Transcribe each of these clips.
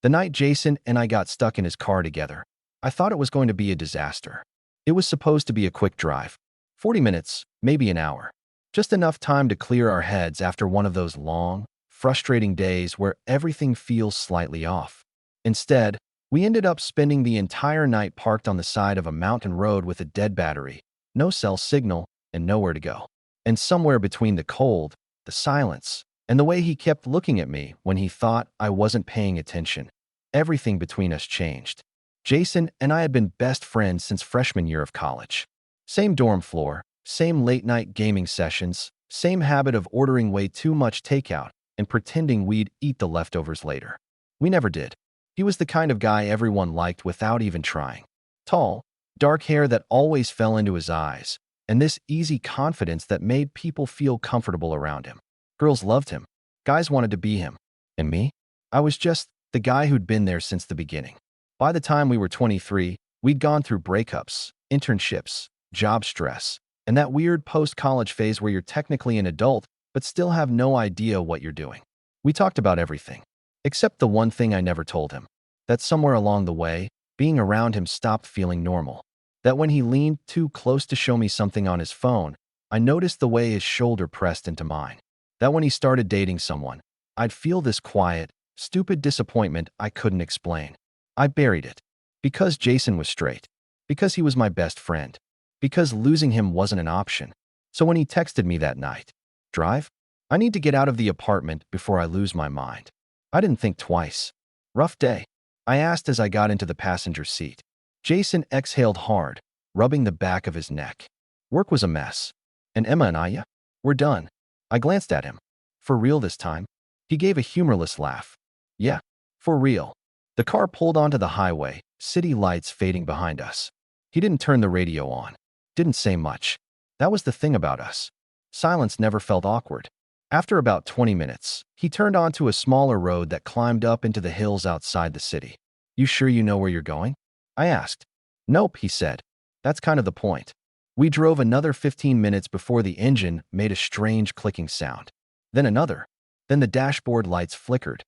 The night Jason and I got stuck in his car together, I thought it was going to be a disaster. It was supposed to be a quick drive, 40 minutes, maybe an hour. Just enough time to clear our heads after one of those long, frustrating days where everything feels slightly off. Instead, we ended up spending the entire night parked on the side of a mountain road with a dead battery, no cell signal, and nowhere to go. And somewhere between the cold, the silence, and the way he kept looking at me when he thought I wasn't paying attention, everything between us changed. Jason and I had been best friends since freshman year of college. Same dorm floor, same late-night gaming sessions, same habit of ordering way too much takeout and pretending we'd eat the leftovers later. We never did. He was the kind of guy everyone liked without even trying. Tall, dark hair that always fell into his eyes, and this easy confidence that made people feel comfortable around him. Girls loved him. Guys wanted to be him. And me? I was just the guy who'd been there since the beginning. By the time we were 23, we'd gone through breakups, internships, job stress, and that weird post-college phase where you're technically an adult but still have no idea what you're doing. We talked about everything, except the one thing I never told him, that somewhere along the way, being around him stopped feeling normal. That when he leaned too close to show me something on his phone, I noticed the way his shoulder pressed into mine. That when he started dating someone, I'd feel this quiet, stupid disappointment I couldn't explain. I buried it. Because Jason was straight. Because he was my best friend. Because losing him wasn't an option. So when he texted me that night, "Drive? I need to get out of the apartment before I lose my mind." I didn't think twice. "Rough day?" I asked as I got into the passenger seat. Jason exhaled hard, rubbing the back of his neck. "Work was a mess. And Emma and I, we're done." I glanced at him. "For real this time?" He gave a humorless laugh. "Yeah, for real." The car pulled onto the highway, city lights fading behind us. He didn't turn the radio on. Didn't say much. That was the thing about us. Silence never felt awkward. After about 20 minutes, he turned onto a smaller road that climbed up into the hills outside the city. "You sure you know where you're going?" I asked. "Nope," he said. "That's kind of the point." We drove another 15 minutes before the engine made a strange clicking sound. Then another. Then the dashboard lights flickered.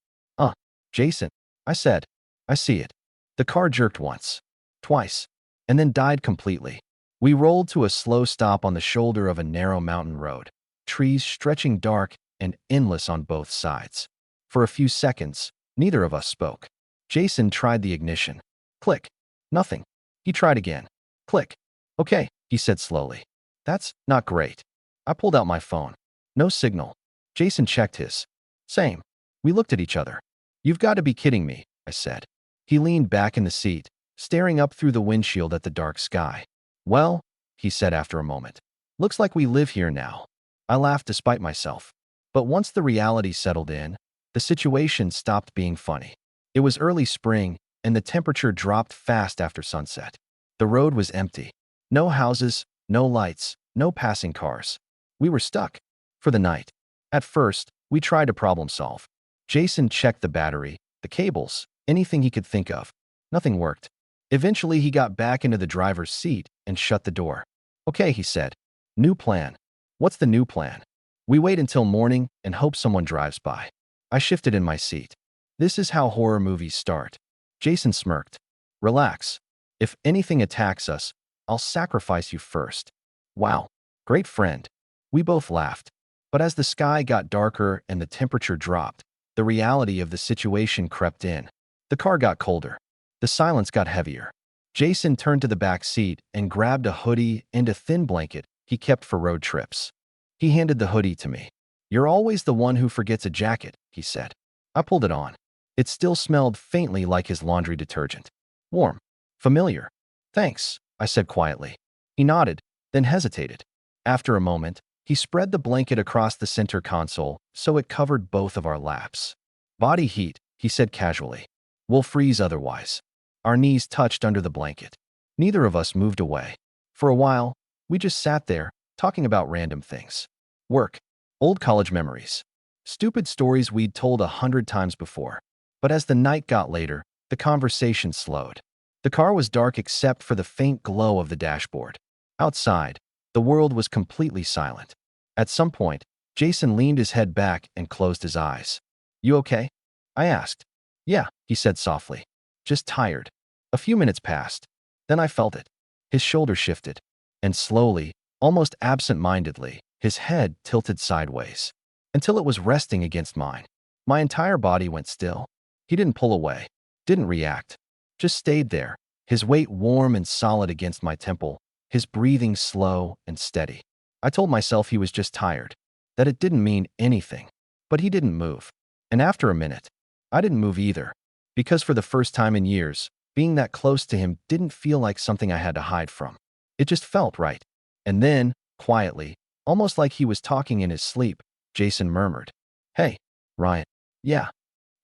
Jason," I said. "I see it." The car jerked once, twice, and then died completely. We rolled to a slow stop on the shoulder of a narrow mountain road, trees stretching dark and endless on both sides. For a few seconds, neither of us spoke. Jason tried the ignition. Click. Nothing. He tried again. Click. "Okay," he said slowly. "That's not great." I pulled out my phone. No signal. Jason checked his. Same. We looked at each other. "You've got to be kidding me," I said. He leaned back in the seat, staring up through the windshield at the dark sky. "Well," he said after a moment, "looks like we live here now." I laughed despite myself. But once the reality settled in, the situation stopped being funny. It was early spring, and the temperature dropped fast after sunset. The road was empty. No houses, no lights, no passing cars. We were stuck. For the night. At first, we tried to problem solve. Jason checked the battery, the cables, anything he could think of. Nothing worked. Eventually, he got back into the driver's seat and shut the door. "Okay," he said. "New plan." "What's the new plan?" "We wait until morning and hope someone drives by." I shifted in my seat. "This is how horror movies start." Jason smirked. "Relax. If anything attacks us, I'll sacrifice you first." Wow. Great friend. We both laughed. But as the sky got darker and the temperature dropped, the reality of the situation crept in. The car got colder. The silence got heavier. Jason turned to the back seat and grabbed a hoodie and a thin blanket he kept for road trips. He handed the hoodie to me. "You're always the one who forgets a jacket," he said. I pulled it on. It still smelled faintly like his laundry detergent. Warm. Familiar. "Thanks," I said quietly. He nodded, then hesitated. After a moment, he spread the blanket across the center console so it covered both of our laps. "Body heat," he said casually. "We'll freeze otherwise." Our knees touched under the blanket. Neither of us moved away. For a while, we just sat there, talking about random things. Work. Old college memories. Stupid stories we'd told 100 times before. But as the night got later, the conversation slowed. The car was dark except for the faint glow of the dashboard. Outside, the world was completely silent. At some point, Jason leaned his head back and closed his eyes. "You okay?" I asked. Yeah, he said softly. Just tired. A few minutes passed. Then I felt it. His shoulder shifted. And slowly, almost absent-mindedly, his head tilted sideways. Until it was resting against mine. My entire body went still. He didn't pull away. Didn't react. Just stayed there. His weight warm and solid against my temple. His breathing slow and steady. I told myself he was just tired. That it didn't mean anything. But he didn't move. And after a minute, I didn't move either. Because for the first time in years, being that close to him didn't feel like something I had to hide from. It just felt right. And then, quietly, almost like he was talking in his sleep, Jason murmured, "Hey, Ryan." Yeah.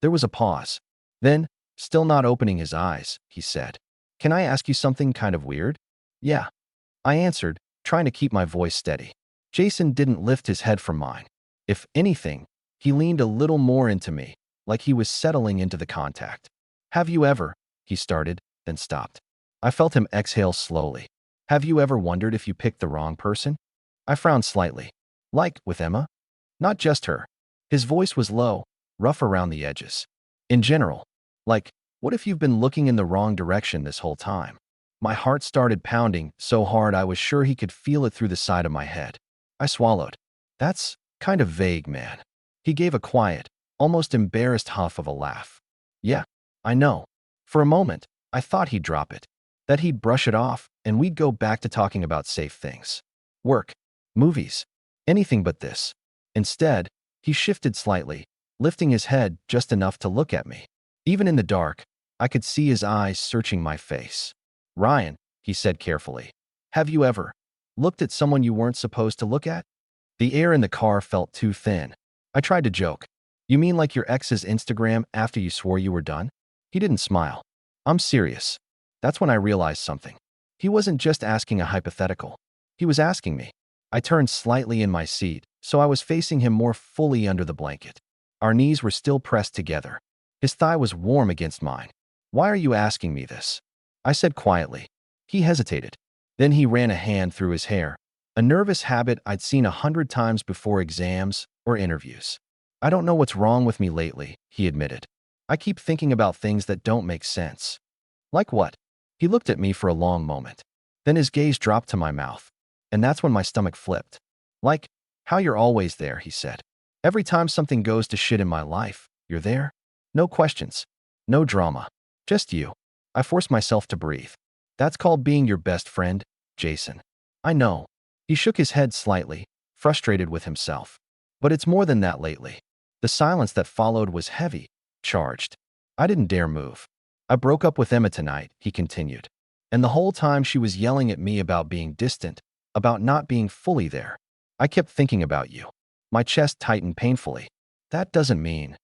There was a pause. Then, still not opening his eyes, he said, "Can I ask you something kind of weird?" "Yeah," I answered, trying to keep my voice steady. Jason didn't lift his head from mine. If anything, he leaned a little more into me, like he was settling into the contact. "Have you ever," he started, then stopped. I felt him exhale slowly. "Have you ever wondered if you picked the wrong person?" I frowned slightly. "Like with Emma?" "Not just her." His voice was low, rough around the edges. "In general. Like, what if you've been looking in the wrong direction this whole time?" My heart started pounding so hard I was sure he could feel it through the side of my head. I swallowed. "That's kind of vague, man." He gave a quiet, almost embarrassed huff of a laugh. "Yeah, I know." For a moment, I thought he'd drop it, that he'd brush it off, and we'd go back to talking about safe things. Work, movies, anything but this. Instead, he shifted slightly, lifting his head just enough to look at me. Even in the dark, I could see his eyes searching my face. "Ryan," he said carefully, "have you ever looked at someone you weren't supposed to look at?" The air in the car felt too thin. I tried to joke. "You mean like your ex's Instagram after you swore you were done?" He didn't smile. "I'm serious." That's when I realized something. He wasn't just asking a hypothetical. He was asking me. I turned slightly in my seat, so I was facing him more fully under the blanket. Our knees were still pressed together. His thigh was warm against mine. "Why are you asking me this?" I said quietly. He hesitated. Then he ran a hand through his hair, a nervous habit I'd seen 100 times before exams or interviews. "I don't know what's wrong with me lately," he admitted. "I keep thinking about things that don't make sense." "Like what?" He looked at me for a long moment. Then his gaze dropped to my mouth. And that's when my stomach flipped. "Like, how you're always there," he said. "Every time something goes to shit in my life, you're there. No questions. No drama. Just you." I forced myself to breathe. "That's called being your best friend, Jason." "I know." He shook his head slightly, frustrated with himself. "But it's more than that lately." The silence that followed was heavy, charged. I didn't dare move. "I broke up with Emma tonight," he continued. "And the whole time she was yelling at me about being distant, about not being fully there. I kept thinking about you." My chest tightened painfully. "That doesn't mean—"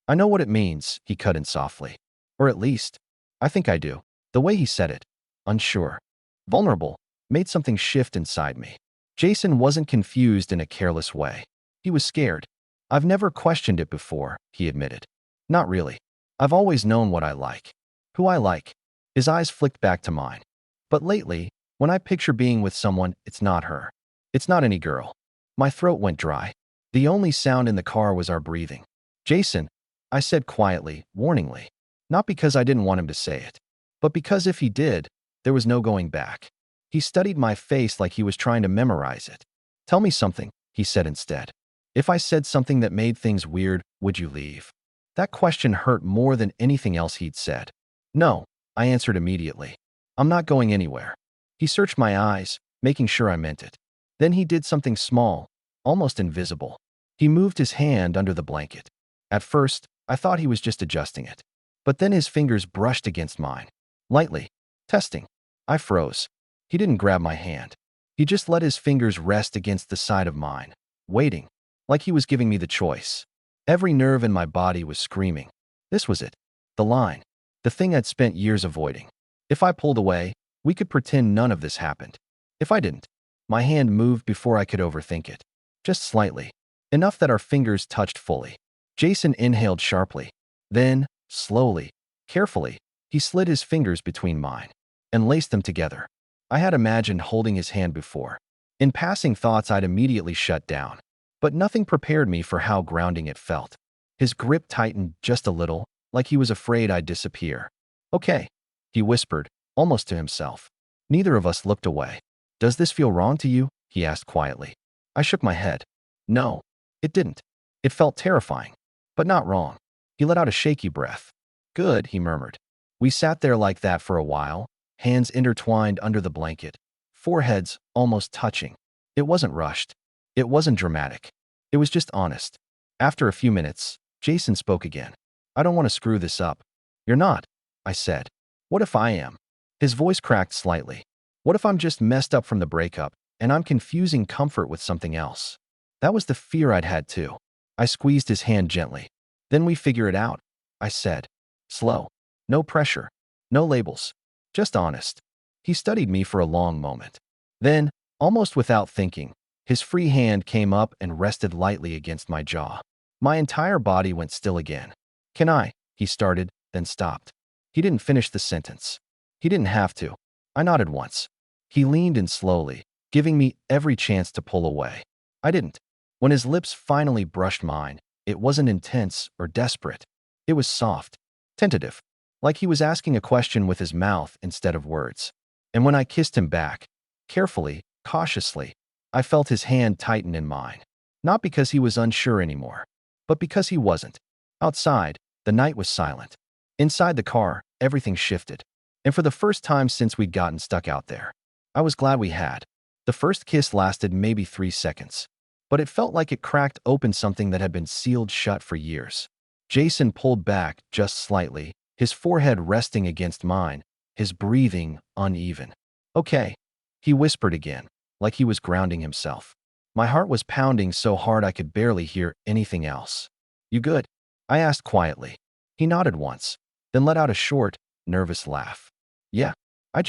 "I know what it means," he cut in softly. "Or at least, I think I do." The way he said it, unsure, vulnerable, made something shift inside me. Jason wasn't confused in a careless way. He was scared. "I've never questioned it before," he admitted. "Not really. I've always known what I like. Who I like." His eyes flicked back to mine. "But lately, when I picture being with someone, it's not her. It's not any girl." My throat went dry. The only sound in the car was our breathing. "Jason," I said quietly, warningly. Not because I didn't want him to say it, but because if he did, there was no going back. He studied my face like he was trying to memorize it. "Tell me something," he said instead. "If I said something that made things weird, would you leave?" That question hurt more than anything else he'd said. "No," I answered immediately. "I'm not going anywhere." He searched my eyes, making sure I meant it. Then he did something small, almost invisible. He moved his hand under the blanket. At first, I thought he was just adjusting it. But then his fingers brushed against mine. Lightly. Testing. I froze. He didn't grab my hand. He just let his fingers rest against the side of mine, waiting, like he was giving me the choice. Every nerve in my body was screaming. This was it. The line. The thing I'd spent years avoiding. If I pulled away, we could pretend none of this happened. If I didn't, my hand moved before I could overthink it. Just slightly. Enough that our fingers touched fully. Jason inhaled sharply. Then, slowly, carefully, he slid his fingers between mine and laced them together. I had imagined holding his hand before. In passing thoughts, I'd immediately shut down. But nothing prepared me for how grounding it felt. His grip tightened just a little, like he was afraid I'd disappear. Okay, he whispered, almost to himself. Neither of us looked away. Does this feel wrong to you? He asked quietly. I shook my head. No, it didn't. It felt terrifying, but not wrong. He let out a shaky breath. Good, he murmured. We sat there like that for a while, hands intertwined under the blanket, foreheads almost touching. It wasn't rushed. It wasn't dramatic. It was just honest. After a few minutes, Jason spoke again. I don't want to screw this up. You're not, I said. What if I am? His voice cracked slightly. What if I'm just messed up from the breakup, and I'm confusing comfort with something else? That was the fear I'd had too. I squeezed his hand gently. Then we figure it out, I said. Slow. No pressure. No labels. Just honest. He studied me for a long moment. Then, almost without thinking, his free hand came up and rested lightly against my jaw. My entire body went still again. Can I? He started, then stopped. He didn't finish the sentence. He didn't have to. I nodded once. He leaned in slowly, giving me every chance to pull away. I didn't. When his lips finally brushed mine, it wasn't intense or desperate. It was soft, tentative, like he was asking a question with his mouth instead of words. And when I kissed him back, carefully, cautiously, I felt his hand tighten in mine. Not because he was unsure anymore, but because he wasn't. Outside, the night was silent. Inside the car, everything shifted. And for the first time since we'd gotten stuck out there, I was glad we had. The first kiss lasted maybe 3 seconds, but it felt like it cracked open something that had been sealed shut for years. Jason pulled back just slightly, his forehead resting against mine, his breathing uneven. Okay, he whispered again, like he was grounding himself. My heart was pounding so hard I could barely hear anything else. You good? I asked quietly. He nodded once, then let out a short, nervous laugh. Yeah, I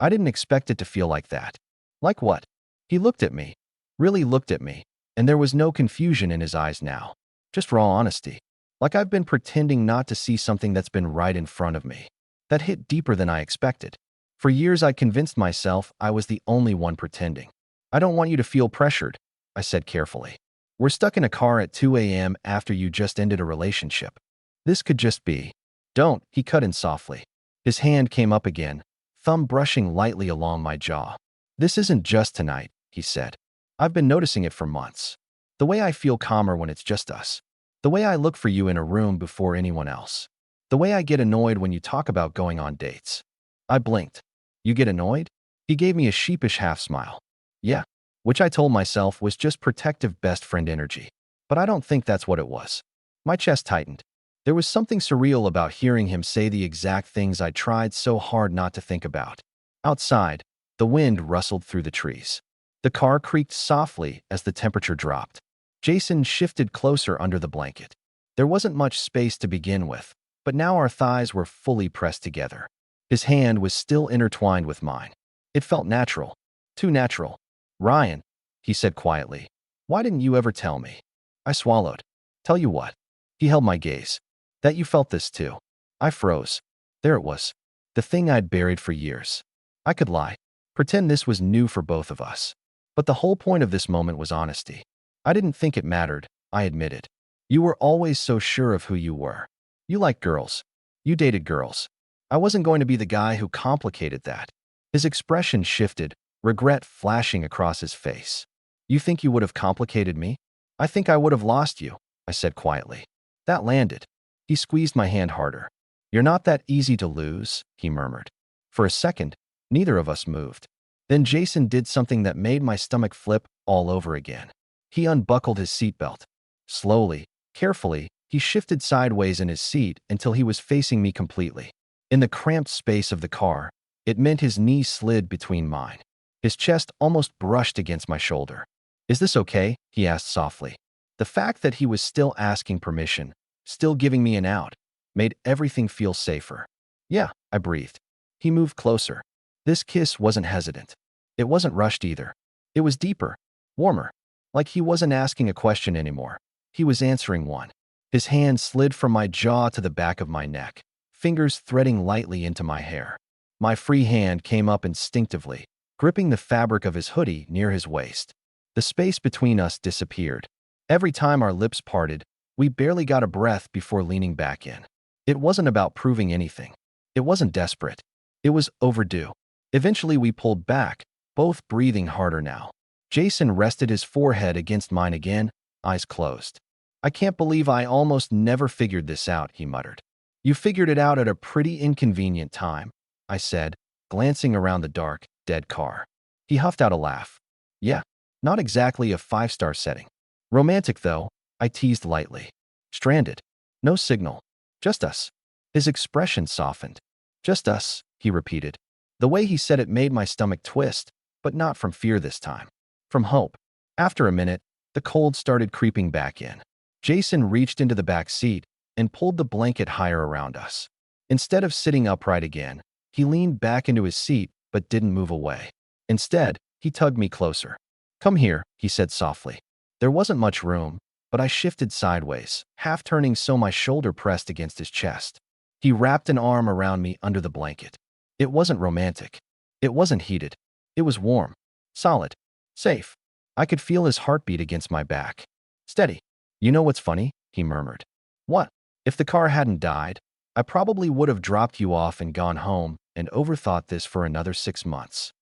didn't expect it to feel like that. Like what? He looked at me, really looked at me, and there was no confusion in his eyes now. Just raw honesty. Like I've been pretending not to see something that's been right in front of me. That hit deeper than I expected. For years I convinced myself I was the only one pretending. I don't want you to feel pressured, I said carefully. We're stuck in a car at 2 a.m. after you just ended a relationship. This could just be. Don't, he cut in softly. His hand came up again, thumb brushing lightly along my jaw. This isn't just tonight, he said. I've been noticing it for months. The way I feel calmer when it's just us. The way I look for you in a room before anyone else. The way I get annoyed when you talk about going on dates. I blinked. You get annoyed? He gave me a sheepish half-smile. Yeah, which I told myself was just protective best friend energy. But I don't think that's what it was. My chest tightened. There was something surreal about hearing him say the exact things I tried so hard not to think about. Outside, the wind rustled through the trees. The car creaked softly as the temperature dropped. Jason shifted closer under the blanket. There wasn't much space to begin with, but now our thighs were fully pressed together. His hand was still intertwined with mine. It felt natural. Too natural. Ryan, he said quietly, why didn't you ever tell me? I swallowed. Tell you what. He held my gaze. That you felt this too. I froze. There it was. The thing I'd buried for years. I could lie. Pretend this was new for both of us. But the whole point of this moment was honesty. I didn't think it mattered, I admitted. You were always so sure of who you were. You liked girls. You dated girls. I wasn't going to be the guy who complicated that. His expression shifted, regret flashing across his face. You think you would have complicated me? I think I would have lost you, I said quietly. That landed. He squeezed my hand harder. You're not that easy to lose, he murmured. For a second, neither of us moved. Then Jason did something that made my stomach flip all over again. He unbuckled his seatbelt. Slowly, carefully, he shifted sideways in his seat until he was facing me completely. In the cramped space of the car, it meant his knee slid between mine. His chest almost brushed against my shoulder. Is this okay? He asked softly. The fact that he was still asking permission, still giving me an out, made everything feel safer. Yeah, I breathed. He moved closer. This kiss wasn't hesitant. It wasn't rushed either. It was deeper, warmer. Like he wasn't asking a question anymore. He was answering one. His hand slid from my jaw to the back of my neck, fingers threading lightly into my hair. My free hand came up instinctively, gripping the fabric of his hoodie near his waist. The space between us disappeared. Every time our lips parted, we barely got a breath before leaning back in. It wasn't about proving anything. It wasn't desperate. It was overdue. Eventually, we pulled back, both breathing harder now. Jason rested his forehead against mine again, eyes closed. I can't believe I almost never figured this out, he muttered. You figured it out at a pretty inconvenient time, I said, glancing around the dark, dead car. He huffed out a laugh. Yeah, not exactly a five-star setting. Romantic, though, I teased lightly. Stranded. No signal. Just us. His expression softened. Just us, he repeated. The way he said it made my stomach twist, but not from fear this time. From hope. After a minute, the cold started creeping back in. Jason reached into the back seat and pulled the blanket higher around us. Instead of sitting upright again, he leaned back into his seat but didn't move away. Instead, he tugged me closer. Come here, he said softly. There wasn't much room, but I shifted sideways, half turning so my shoulder pressed against his chest. He wrapped an arm around me under the blanket. It wasn't romantic. It wasn't heated. It was warm, solid, safe. I could feel his heartbeat against my back. Steady. You know what's funny? He murmured. What? If the car hadn't died, I probably would have dropped you off and gone home and overthought this for another 6 months.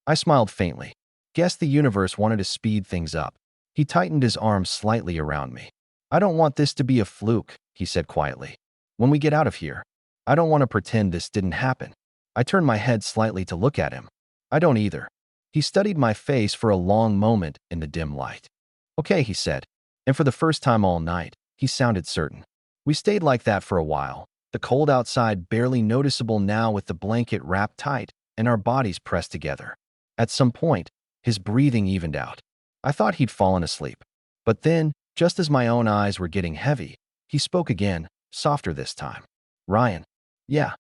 I smiled faintly. Guess the universe wanted to speed things up. He tightened his arm slightly around me. I don't want this to be a fluke, he said quietly. When we get out of here, I don't want to pretend this didn't happen. I turned my head slightly to look at him. I don't either. He studied my face for a long moment in the dim light. Okay, he said. And for the first time all night, he sounded certain. We stayed like that for a while, the cold outside barely noticeable now with the blanket wrapped tight and our bodies pressed together. At some point, his breathing evened out. I thought he'd fallen asleep. But then, just as my own eyes were getting heavy, he spoke again, softer this time. Ryan. Yeah.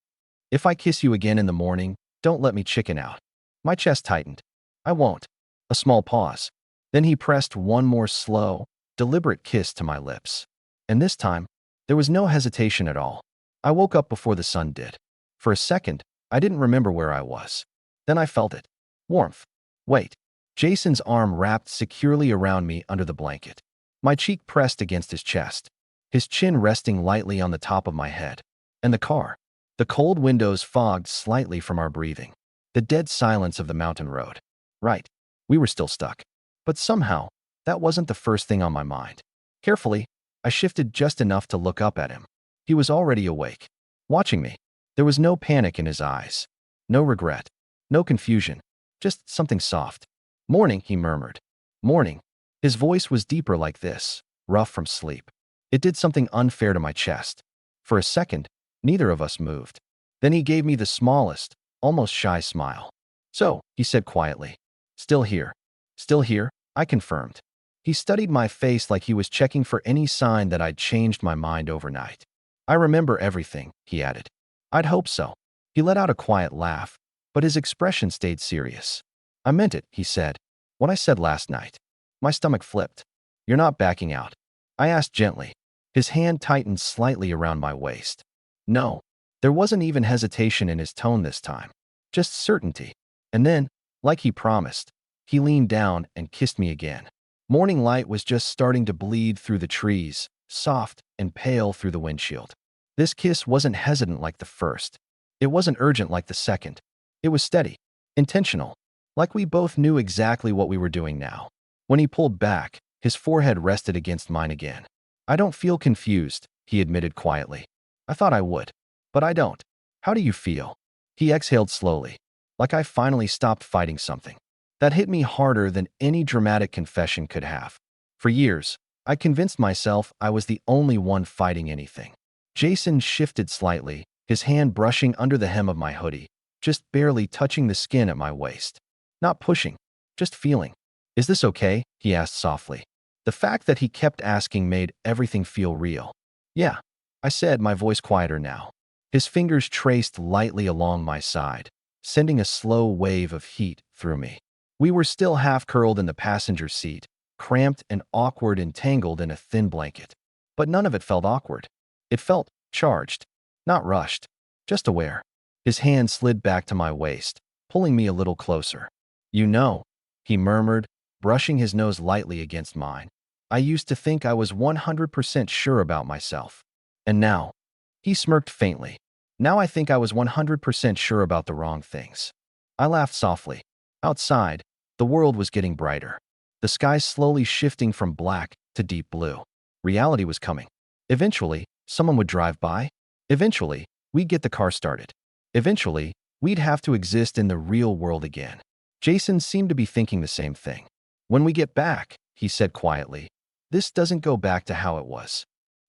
If I kiss you again in the morning, don't let me chicken out. My chest tightened. I won't. A small pause. Then he pressed one more slow, deliberate kiss to my lips. And this time, there was no hesitation at all. I woke up before the sun did. For a second, I didn't remember where I was. Then I felt it. Warmth. Wait. Jason's arm wrapped securely around me under the blanket. My cheek pressed against his chest, his chin resting lightly on the top of my head. And the car. The cold windows fogged slightly from our breathing. The dead silence of the mountain road. Right. We were still stuck. But somehow, that wasn't the first thing on my mind. Carefully, I shifted just enough to look up at him. He was already awake, watching me. There was no panic in his eyes. No regret. No confusion. Just something soft. Morning, he murmured. Morning. His voice was deeper like this, rough from sleep. It did something unfair to my chest. For a second, neither of us moved. Then he gave me the smallest, almost shy smile. So, he said quietly. Still here. Still here, I confirmed. He studied my face like he was checking for any sign that I'd changed my mind overnight. I remember everything, he added. I'd hope so. He let out a quiet laugh, but his expression stayed serious. I meant it, he said. What I said last night. My stomach flipped. You're not backing out. I asked gently. His hand tightened slightly around my waist. No. There wasn't even hesitation in his tone this time. Just certainty. And then, like he promised, he leaned down and kissed me again. Morning light was just starting to bleed through the trees, soft and pale through the windshield. This kiss wasn't hesitant like the first. It wasn't urgent like the second. It was steady, intentional, like we both knew exactly what we were doing now. When he pulled back, his forehead rested against mine again. I don't feel confused, he admitted quietly. I thought I would, but I don't. How do you feel? He exhaled slowly, like I finally stopped fighting something. That hit me harder than any dramatic confession could have. For years, I convinced myself I was the only one fighting anything. Jason shifted slightly, his hand brushing under the hem of my hoodie, just barely touching the skin at my waist. Not pushing, just feeling. Is this okay? He asked softly. The fact that he kept asking made everything feel real. Yeah, I said, my voice quieter now. His fingers traced lightly along my side, sending a slow wave of heat through me. We were still half curled in the passenger seat, cramped and awkward and tangled in a thin blanket. But none of it felt awkward. It felt charged, not rushed, just aware. His hand slid back to my waist, pulling me a little closer. You know, he murmured, brushing his nose lightly against mine. I used to think I was 100% sure about myself. And now, He smirked faintly. Now I think I was 100% sure about the wrong things. I laughed softly. Outside, the world was getting brighter. The sky slowly shifting from black to deep blue. Reality was coming. Eventually, someone would drive by. Eventually, we'd get the car started. Eventually, we'd have to exist in the real world again. Jason seemed to be thinking the same thing. When we get back, he said quietly, this doesn't go back to how it was.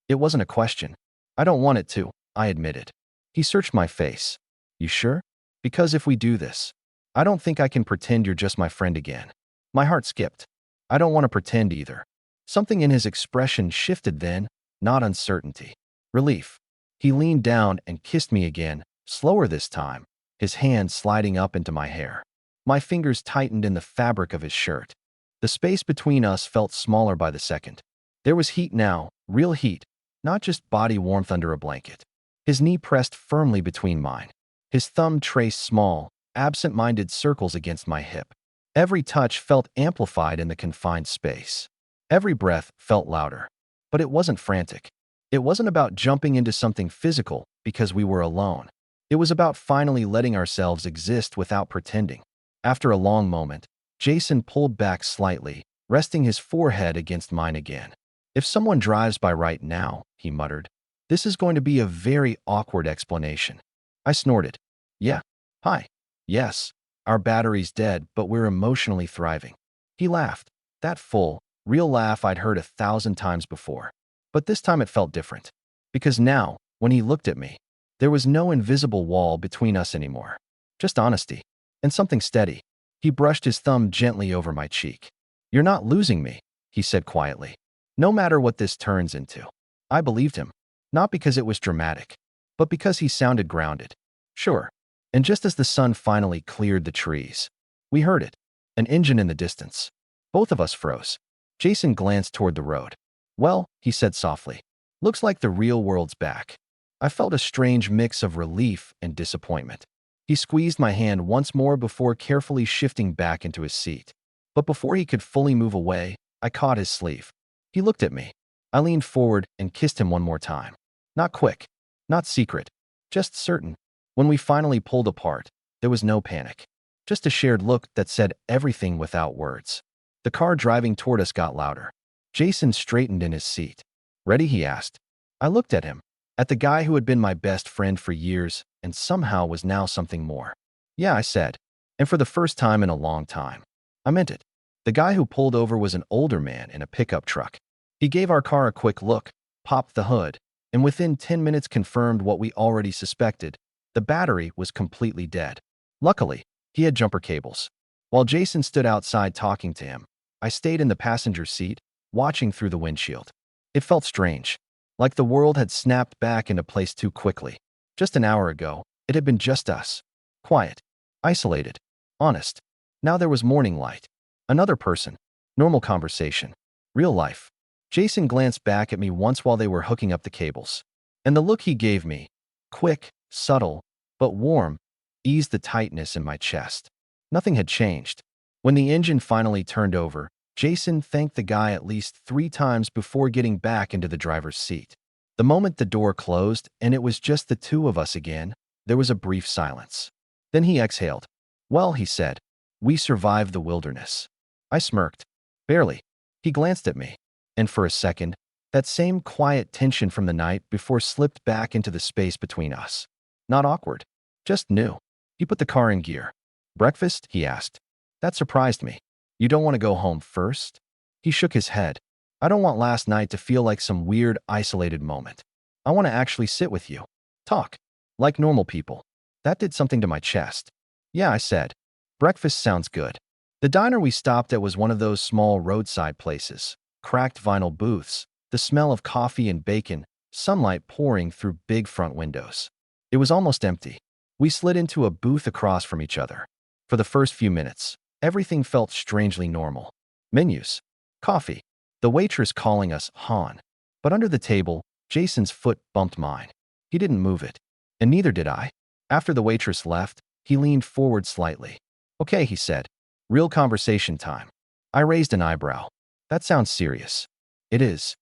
It wasn't a question. I don't want it to, I admitted. He searched my face. You sure? Because if we do this, I don't think I can pretend you're just my friend again. My heart skipped. I don't want to pretend either. Something in his expression shifted then, not uncertainty. Relief. He leaned down and kissed me again, slower this time, his hand sliding up into my hair. My fingers tightened in the fabric of his shirt. The space between us felt smaller by the second. There was heat now, real heat, not just body warmth under a blanket. His knee pressed firmly between mine. His thumb traced small, absent-minded circles against my hip. Every touch felt amplified in the confined space. Every breath felt louder. But it wasn't frantic. It wasn't about jumping into something physical because we were alone. It was about finally letting ourselves exist without pretending. After a long moment, Jason pulled back slightly, resting his forehead against mine again. If someone drives by right now, he muttered, this is going to be a very awkward explanation. I snorted. Yeah. Hi. Yes. Our battery's dead, but we're emotionally thriving. He laughed. That full, real laugh I'd heard 1,000 times before. But this time it felt different. Because now, when he looked at me, there was no invisible wall between us anymore. Just honesty. And something steady. He brushed his thumb gently over my cheek. You're not losing me, he said quietly. No matter what this turns into. I believed him. Not because it was dramatic, but because he sounded grounded. Sure. And just as the sun finally cleared the trees, we heard it. An engine in the distance. Both of us froze. Jason glanced toward the road. Well, he said softly. Looks like the real world's back. I felt a strange mix of relief and disappointment. He squeezed my hand once more before carefully shifting back into his seat. But before he could fully move away, I caught his sleeve. He looked at me. I leaned forward and kissed him one more time. Not quick. Not secret. Just certain. When we finally pulled apart, there was no panic. Just a shared look that said everything without words. The car driving toward us got louder. Jason straightened in his seat. Ready? He asked. I looked at him. At the guy who had been my best friend for years and somehow was now something more. Yeah, I said. And for the first time in a long time. I meant it. The guy who pulled over was an older man in a pickup truck. He gave our car a quick look, popped the hood, and within 10 minutes confirmed what we already suspected. The battery was completely dead. Luckily, he had jumper cables. While Jason stood outside talking to him, I stayed in the passenger seat, watching through the windshield. It felt strange. Like the world had snapped back into place too quickly. Just an hour ago, it had been just us. Quiet. Isolated. Honest. Now there was morning light. Another person. Normal conversation. Real life. Jason glanced back at me once while they were hooking up the cables. And the look he gave me, quick, subtle, but warm, eased the tightness in my chest. Nothing had changed. When the engine finally turned over, Jason thanked the guy at least 3 times before getting back into the driver's seat. The moment the door closed and it was just the two of us again, there was a brief silence. Then he exhaled. Well, he said, we survived the wilderness. I smirked. Barely. He glanced at me. And for a second, that same quiet tension from the night before slipped back into the space between us. Not awkward. Just new. He put the car in gear. Breakfast? He asked. That surprised me. You don't want to go home first? He shook his head. I don't want last night to feel like some weird, isolated moment. I want to actually sit with you. Talk. Like normal people. That did something to my chest. Yeah, I said. Breakfast sounds good. The diner we stopped at was one of those small roadside places. Cracked vinyl booths, the smell of coffee and bacon, sunlight pouring through big front windows. It was almost empty. We slid into a booth across from each other. For the first few minutes, everything felt strangely normal. Menus. Coffee. The waitress calling us Han. But under the table, Jason's foot bumped mine. He didn't move it. And neither did I. After the waitress left, he leaned forward slightly. Okay, he said. Real conversation time. I raised an eyebrow. That sounds serious. It is.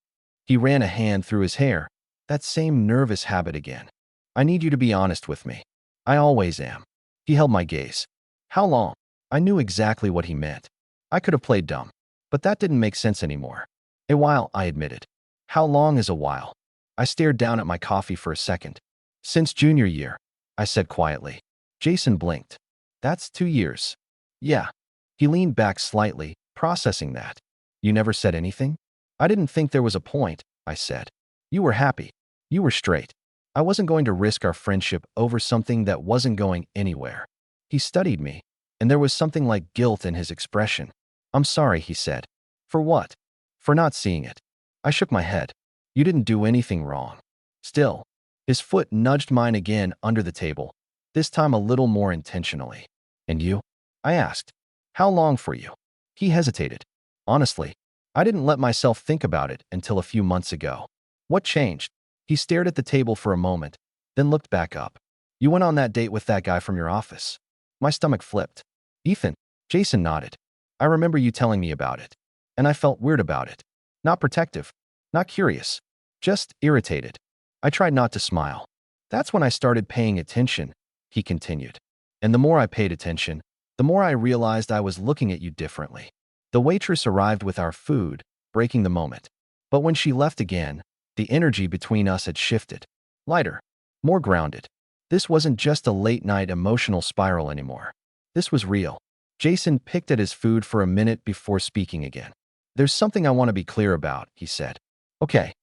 He ran a hand through his hair. That same nervous habit again. I need you to be honest with me. I always am. He held my gaze. How long? I knew exactly what he meant. I could have played dumb, but that didn't make sense anymore. A while, I admitted. How long is a while? I stared down at my coffee for a second. Since junior year, I said quietly. Jason blinked. That's 2 years. Yeah. He leaned back slightly, processing that. You never said anything? I didn't think there was a point, I said. You were happy. You were straight. I wasn't going to risk our friendship over something that wasn't going anywhere. He studied me, and there was something like guilt in his expression. I'm sorry, he said. For what? For not seeing it. I shook my head. You didn't do anything wrong. Still, his foot nudged mine again under the table, this time a little more intentionally. And you? I asked. How long for you? He hesitated. Honestly, I didn't let myself think about it until a few months ago. What changed? He stared at the table for a moment, then looked back up. You went on that date with that guy from your office. My stomach flipped. Ethan, Jason nodded. I remember you telling me about it. And I felt weird about it. Not protective, not curious, just irritated. I tried not to smile. That's when I started paying attention, he continued. And the more I paid attention, the more I realized I was looking at you differently. The waitress arrived with our food, breaking the moment. But when she left again, the energy between us had shifted. Lighter, more grounded. This wasn't just a late-night emotional spiral anymore. This was real. Jason picked at his food for a minute before speaking again. There's something I want to be clear about, he said. Okay,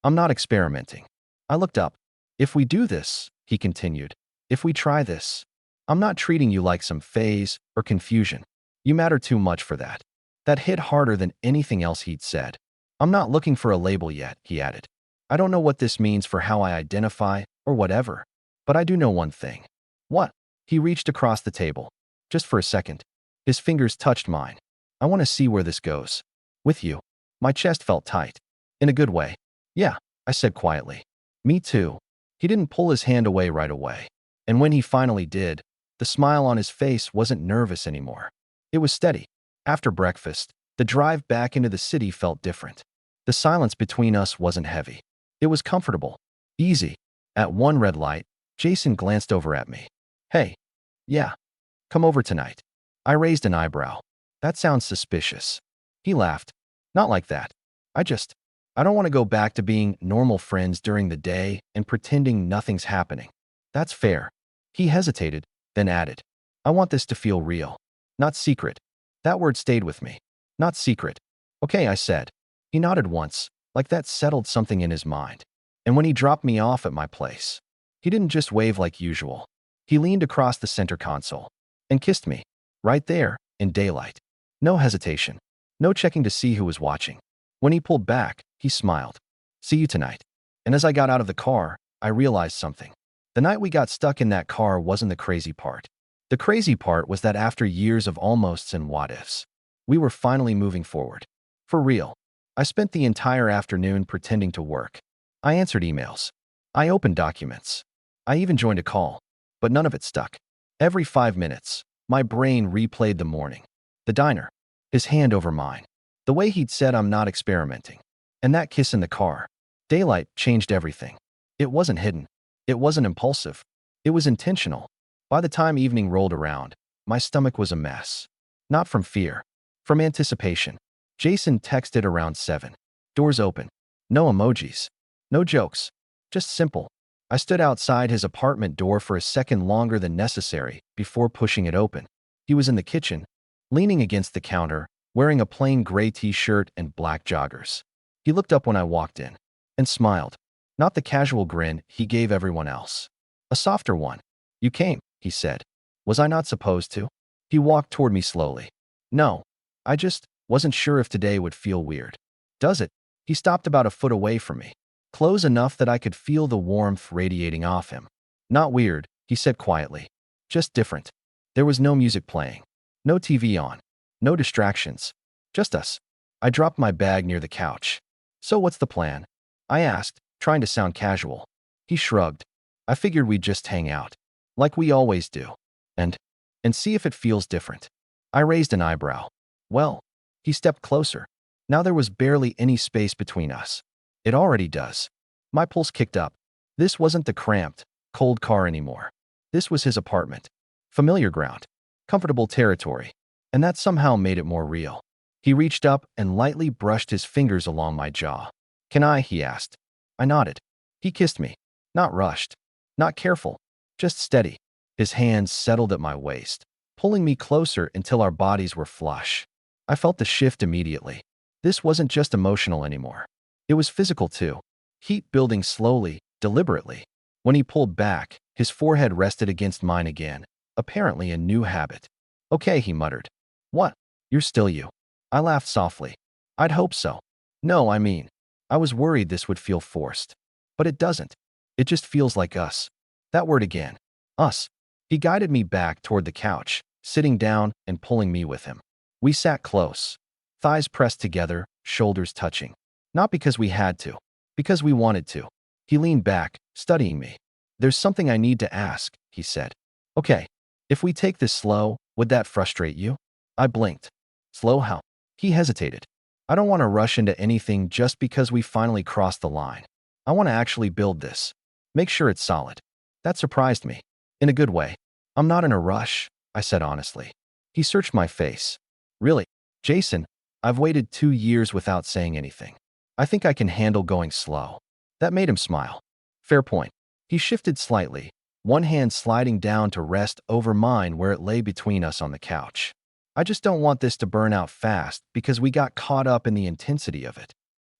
I'm not experimenting. I looked up. If we do this, he continued, if we try this, I'm not treating you like some phase or confusion. You matter too much for that. That hit harder than anything else he'd said. I'm not looking for a label yet, he added. I don't know what this means for how I identify or whatever, but I do know one thing. What? He reached across the table. Just for a second. His fingers touched mine. I want to see where this goes. With you. My chest felt tight. In a good way. Yeah, I said quietly. Me too. He didn't pull his hand away right away. And when he finally did, the smile on his face wasn't nervous anymore. It was steady. After breakfast, the drive back into the city felt different. The silence between us wasn't heavy. It was comfortable. Easy. At one red light, Jason glanced over at me. Hey. Yeah. Come over tonight. I raised an eyebrow. That sounds suspicious. He laughed. Not like that. I don't want to go back to being normal friends during the day and pretending nothing's happening. That's fair. He hesitated, then added. I want this to feel real. Not secret. That word stayed with me. Not secret. Okay, I said. He nodded once, like that settled something in his mind. And when he dropped me off at my place, he didn't just wave like usual. He leaned across the center console and kissed me. Right there, in daylight. No hesitation. No checking to see who was watching. When he pulled back, he smiled. See you tonight. And as I got out of the car, I realized something. The night we got stuck in that car wasn't the crazy part. The crazy part was that after years of almosts and what-ifs, we were finally moving forward. For real. I spent the entire afternoon pretending to work. I answered emails. I opened documents. I even joined a call. But none of it stuck. Every 5 minutes, my brain replayed the morning. The diner. His hand over mine. The way he'd said I'm not experimenting. And that kiss in the car. Daylight changed everything. It wasn't hidden. It wasn't impulsive. It was intentional. By the time evening rolled around, my stomach was a mess. Not from fear. From anticipation. Jason texted around 7. Doors open. No emojis. No jokes. Just simple. I stood outside his apartment door for a second longer than necessary before pushing it open. He was in the kitchen, leaning against the counter, wearing a plain gray t-shirt and black joggers. He looked up when I walked in and smiled. Not the casual grin he gave everyone else. A softer one. You came, he said. Was I not supposed to? He walked toward me slowly. No. I just wasn't sure if today would feel weird. Does it? He stopped about a foot away from me. Close enough that I could feel the warmth radiating off him. Not weird, he said quietly. Just different. There was no music playing. No TV on. No distractions. Just us. I dropped my bag near the couch. So what's the plan? I asked, trying to sound casual. He shrugged. I figured we'd just hang out. Like we always do. And see if it feels different. I raised an eyebrow. Well, he stepped closer. Now there was barely any space between us. It already does. My pulse kicked up. This wasn't the cramped, cold car anymore. This was his apartment. Familiar ground. Comfortable territory. And that somehow made it more real. He reached up and lightly brushed his fingers along my jaw. "Can I?" he asked. I nodded. He kissed me. Not rushed. Not careful. Just steady. His hands settled at my waist, pulling me closer until our bodies were flush. I felt the shift immediately. This wasn't just emotional anymore. It was physical too. Heat building slowly, deliberately. When he pulled back, his forehead rested against mine again, apparently a new habit. "Okay," he muttered. "What? You're still you." I laughed softly. "I'd hope so." "No, I mean, I was worried this would feel forced. But it doesn't. It just feels like us." That word again. Us. He guided me back toward the couch, sitting down and pulling me with him. We sat close, thighs pressed together, shoulders touching. Not because we had to, because we wanted to. He leaned back, studying me. "There's something I need to ask," he said. "Okay, if we take this slow, would that frustrate you?" I blinked. "Slow how?" He hesitated. "I don't want to rush into anything just because we finally crossed the line. I want to actually build this. Make sure it's solid." That surprised me. In a good way. "I'm not in a rush," I said honestly. He searched my face. "Really? Jason, I've waited 2 years without saying anything. I think I can handle going slow." That made him smile. "Fair point." He shifted slightly, one hand sliding down to rest over mine where it lay between us on the couch. "I just don't want this to burn out fast because we got caught up in the intensity of it."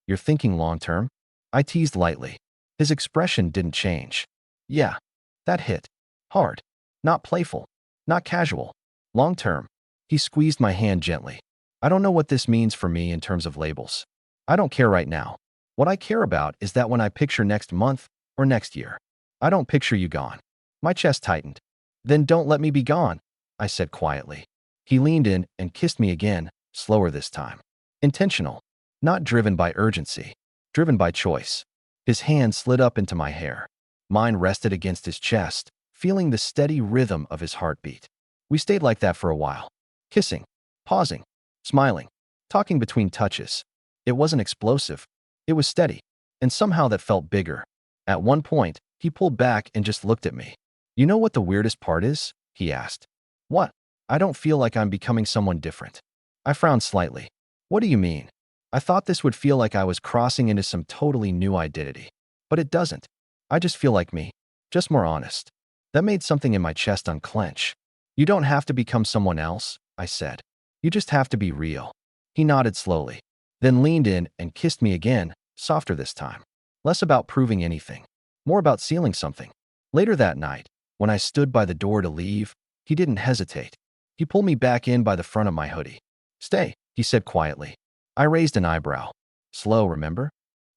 "You're thinking long term?" I teased lightly. His expression didn't change. "Yeah." That hit. Hard. Not playful. Not casual. Long term. He squeezed my hand gently. "I don't know what this means for me in terms of labels. I don't care right now. What I care about is that when I picture next month or next year, I don't picture you gone." My chest tightened. "Then don't let me be gone," I said quietly. He leaned in and kissed me again, slower this time. Intentional. Not driven by urgency. Driven by choice. His hand slid up into my hair. Mine rested against his chest, feeling the steady rhythm of his heartbeat. We stayed like that for a while. Kissing. Pausing. Smiling. Talking between touches. It wasn't explosive. It was steady. And somehow that felt bigger. At one point, he pulled back and just looked at me. "You know what the weirdest part is?" he asked. "What?" "I don't feel like I'm becoming someone different." I frowned slightly. "What do you mean?" I thought this would feel like I was crossing into some totally new identity. But it doesn't. I just feel like me. Just more honest. That made something in my chest unclench. "You don't have to become someone else," I said. "You just have to be real." He nodded slowly, then leaned in and kissed me again, softer this time. Less about proving anything. More about sealing something. Later that night, when I stood by the door to leave, he didn't hesitate. He pulled me back in by the front of my hoodie. "Stay," he said quietly. I raised an eyebrow. "Slow, remember?"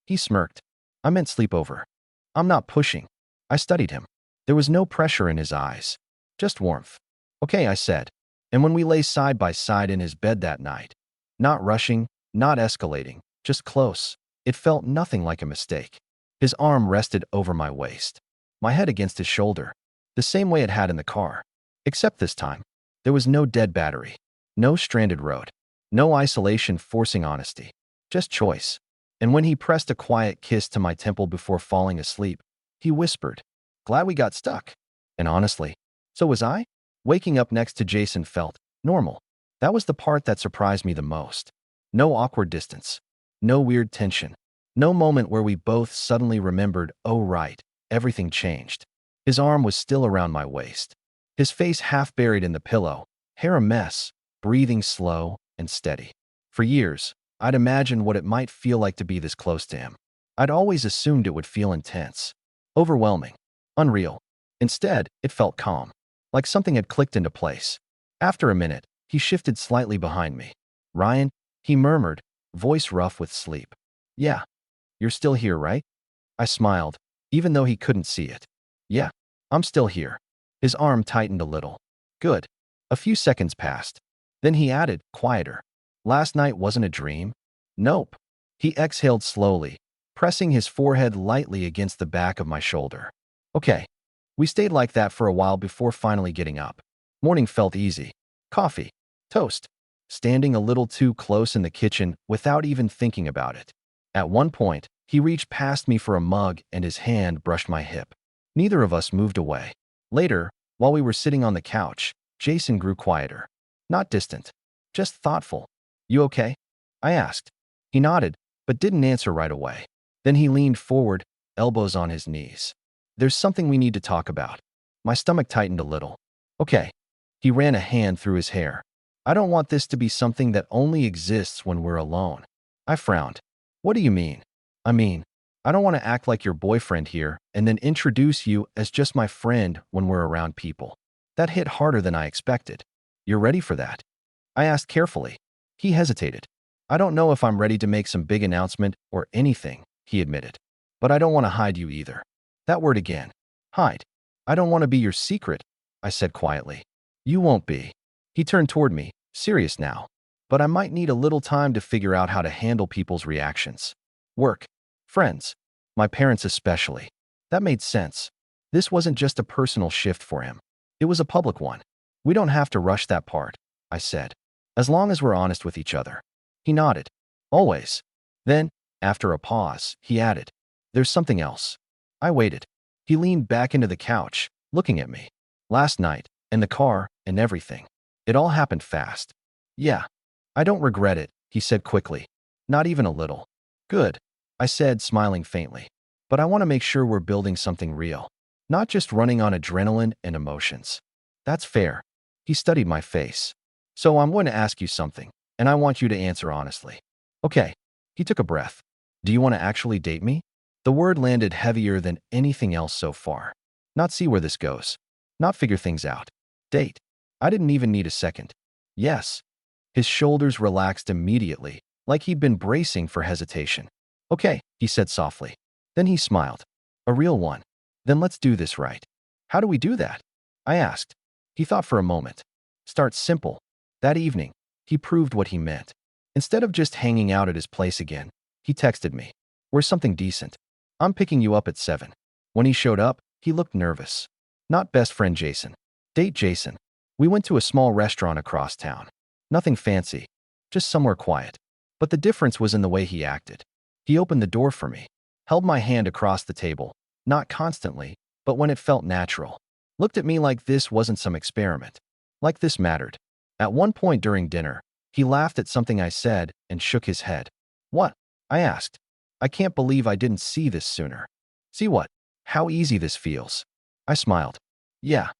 He smirked. "I meant sleepover." "I'm not pushing." I studied him. There was no pressure in his eyes. Just warmth. "Okay," I said. And when we lay side by side in his bed that night, not rushing, not escalating, just close, it felt nothing like a mistake. His arm rested over my waist. My head against his shoulder. The same way it had in the car. Except this time, there was no dead battery. No stranded road. No isolation forcing honesty. Just choice. And when he pressed a quiet kiss to my temple before falling asleep, he whispered, "Glad we got stuck." And honestly, so was I. Waking up next to Jason felt normal. That was the part that surprised me the most. No awkward distance. No weird tension. No moment where we both suddenly remembered, "Oh right, everything changed." His arm was still around my waist. His face half buried in the pillow, hair a mess, breathing slow and steady. For years, I'd imagined what it might feel like to be this close to him. I'd always assumed it would feel intense, overwhelming, unreal. Instead, it felt calm, like something had clicked into place. After a minute, he shifted slightly behind me. "Ryan," he murmured, voice rough with sleep. "Yeah, you're still here, right?" I smiled, even though he couldn't see it. "Yeah, I'm still here." His arm tightened a little. "Good." A few seconds passed. Then he added, quieter, "Last night wasn't a dream?" "Nope." He exhaled slowly, pressing his forehead lightly against the back of my shoulder. "Okay." We stayed like that for a while before finally getting up. Morning felt easy. Coffee. Toast. Standing a little too close in the kitchen without even thinking about it. At one point, He reached past me for a mug and his hand brushed my hip. Neither of us moved away. Later, while we were sitting on the couch, Jason grew quieter. Not distant, just thoughtful. You okay? I asked. He nodded, but didn't answer right away. Then he leaned forward, elbows on his knees. There's something we need to talk about. My stomach tightened a little. Okay. He ran a hand through his hair. I don't want this to be something that only exists when we're alone. I frowned. What do you mean? I mean, I don't want to act like your boyfriend here and then introduce you as just my friend when we're around people. That hit harder than I expected. You're ready for that? I asked carefully. He hesitated. I don't know if I'm ready to make some big announcement or anything, he admitted. But I don't want to hide you either. That word again. Hide. I don't want to be your secret, I said quietly. You won't be. He turned toward me, serious now. But I might need a little time to figure out how to handle people's reactions. Work. Friends. My parents especially. That made sense. This wasn't just a personal shift for him. It was a public one. We don't have to rush that part, I said. As long as we're honest with each other. He nodded. Always. Then, after a pause, he added, there's something else. I waited. He leaned back into the couch, looking at me. Last night, in the car, and everything. It all happened fast. Yeah. I don't regret it, he said quickly. Not even a little. Good, I said, smiling faintly. But I want to make sure we're building something real. Not just running on adrenaline and emotions. That's fair. He studied my face. So I'm going to ask you something, and I want you to answer honestly. Okay. He took a breath. Do you want to actually date me? The word landed heavier than anything else so far. Not see where this goes. Not figure things out. Date. I didn't even need a second. Yes. His shoulders relaxed immediately, like he'd been bracing for hesitation. Okay, he said softly. Then he smiled. A real one. Then let's do this right. How do we do that? I asked. He thought for a moment. Start simple. That evening, he proved what he meant. Instead of just hanging out at his place again, he texted me. Where's something decent? I'm picking you up at 7. When he showed up, he looked nervous. Not best friend Jason. Date Jason. We went to a small restaurant across town. Nothing fancy. Just somewhere quiet. But the difference was in the way he acted. He opened the door for me. Held my hand across the table. Not constantly, but when it felt natural. Looked at me like this wasn't some experiment. Like this mattered. At one point during dinner, he laughed at something I said and shook his head. What? I asked. I can't believe I didn't see this sooner. See what? How easy this feels. I smiled. Yeah.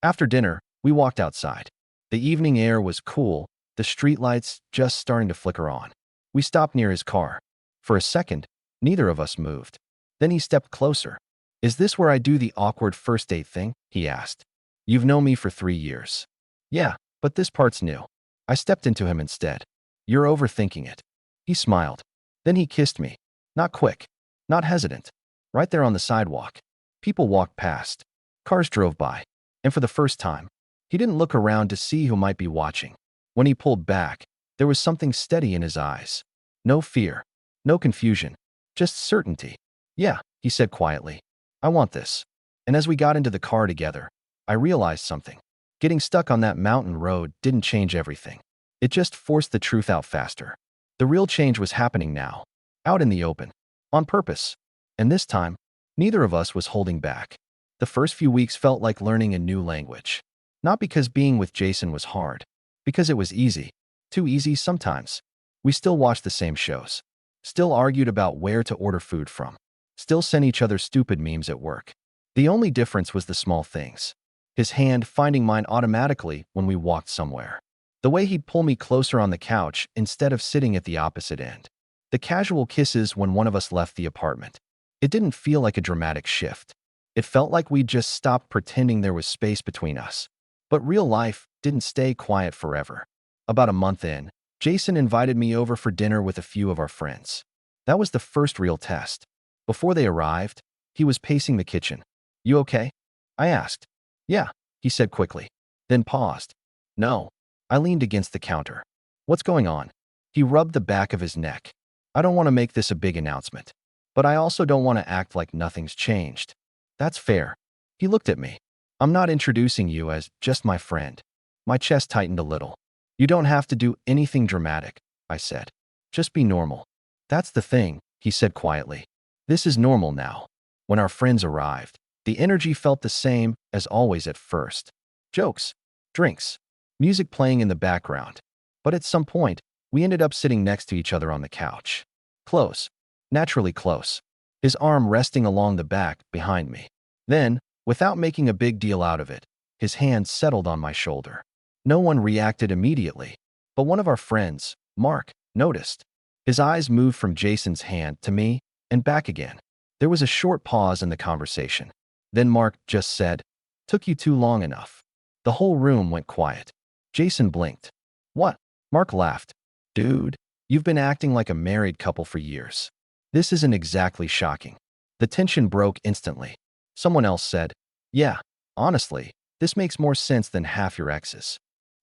After dinner, we walked outside. The evening air was cool, the streetlights just starting to flicker on. We stopped near his car. For a second, neither of us moved. Then he stepped closer. Is this where I do the awkward first date thing? He asked. You've known me for 3 years. Yeah, but this part's new. I stepped into him instead. You're overthinking it. He smiled. Then he kissed me. Not quick. Not hesitant. Right there on the sidewalk. People walked past. Cars drove by. And for the first time, he didn't look around to see who might be watching. When he pulled back, there was something steady in his eyes. No fear. No confusion. Just certainty. Yeah, he said quietly. I want this. And as we got into the car together, I realized something. Getting stuck on that mountain road didn't change everything. It just forced the truth out faster. The real change was happening now. Out in the open. On purpose. And this time, neither of us was holding back. The first few weeks felt like learning a new language. Not because being with Jason was hard. Because it was easy. Too easy sometimes. We still watched the same shows. Still argued about where to order food from. Still sent each other stupid memes at work. The only difference was the small things. His hand finding mine automatically when we walked somewhere. The way he'd pull me closer on the couch instead of sitting at the opposite end. The casual kisses when one of us left the apartment. It didn't feel like a dramatic shift. It felt like we'd just stopped pretending there was space between us. But real life didn't stay quiet forever. About a month in, Jason invited me over for dinner with a few of our friends. That was the first real test. Before they arrived, he was pacing the kitchen. You okay? I asked. Yeah, he said quickly. Then paused. No. I leaned against the counter. What's going on? He rubbed the back of his neck. I don't want to make this a big announcement. But I also don't want to act like nothing's changed. That's fair. He looked at me. I'm not introducing you as just my friend. My chest tightened a little. You don't have to do anything dramatic, I said. Just be normal. That's the thing, he said quietly. This is normal now. When our friends arrived, the energy felt the same as always at first. Jokes, drinks, music playing in the background. But at some point, we ended up sitting next to each other on the couch. Close, naturally close. His arm resting along the back behind me. Then, without making a big deal out of it, his hand settled on my shoulder. No one reacted immediately, but one of our friends, Mark, noticed. His eyes moved from Jason's hand to me and back again. There was a short pause in the conversation. Then Mark just said, "Took you too long enough." The whole room went quiet. Jason blinked. "What?" Mark laughed. "Dude, you've been acting like a married couple for years. This isn't exactly shocking." The tension broke instantly. Someone else said, "Yeah, honestly, this makes more sense than half your exes."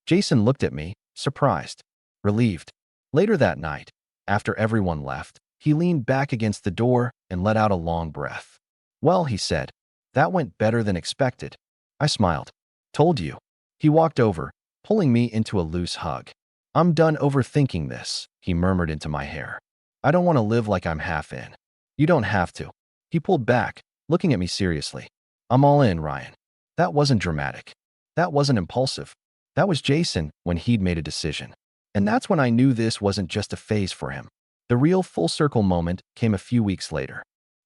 Jason looked at me, surprised, relieved. Later that night, after everyone left, he leaned back against the door and let out a long breath. "Well," he said, "that went better than expected." I smiled. "Told you." He walked over, pulling me into a loose hug. "I'm done overthinking this," he murmured into my hair. "I don't want to live like I'm half in." "You don't have to." He pulled back, looking at me seriously. "I'm all in, Ryan." That wasn't dramatic. That wasn't impulsive. That was Jason when he'd made a decision. And that's when I knew this wasn't just a phase for him. The real full-circle moment came a few weeks later.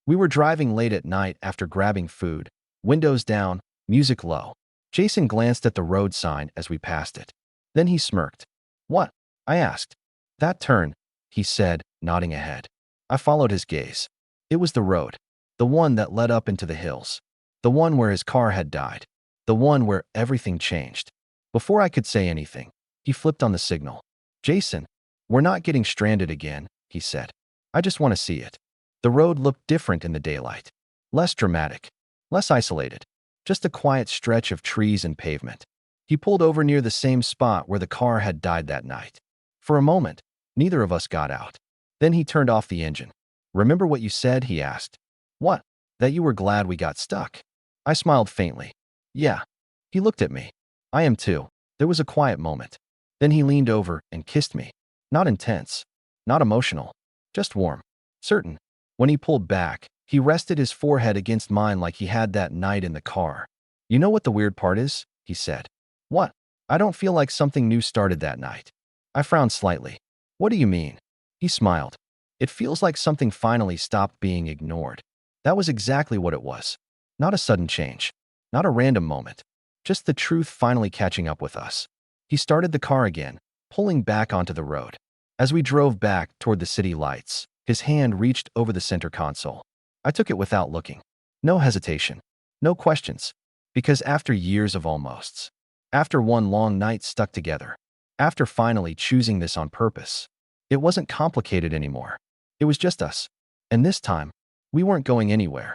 We were driving late at night after grabbing food, windows down, music low. Jason glanced at the road sign as we passed it. Then he smirked. "What?" I asked. "That turn," he said, nodding ahead. I followed his gaze. It was the road, the one that led up into the hills, the one where his car had died, the one where everything changed. Before I could say anything, he flipped on the signal. "Jason, we're not getting stranded again," he said. "I just want to see it." The road looked different in the daylight. Less dramatic, less isolated, just a quiet stretch of trees and pavement. He pulled over near the same spot where the car had died that night. For a moment, neither of us got out. Then he turned off the engine. "Remember what you said?" he asked. "What?" "That you were glad we got stuck." I smiled faintly. "Yeah." He looked at me. "I am too." There was a quiet moment. Then he leaned over and kissed me. Not intense, not emotional, just warm, certain. When he pulled back, he rested his forehead against mine like he had that night in the car. "You know what the weird part is?" he said. "What?" "I don't feel like something new started that night." I frowned slightly. "What do you mean?" He smiled. "It feels like something finally stopped being ignored." That was exactly what it was. Not a sudden change, not a random moment, just the truth finally catching up with us. He started the car again, pulling back onto the road. As we drove back toward the city lights, his hand reached over the center console. I took it without looking. No hesitation, no questions. Because after years of almosts, after one long night stuck together, after finally choosing this on purpose, it wasn't complicated anymore. It was just us. And this time, we weren't going anywhere.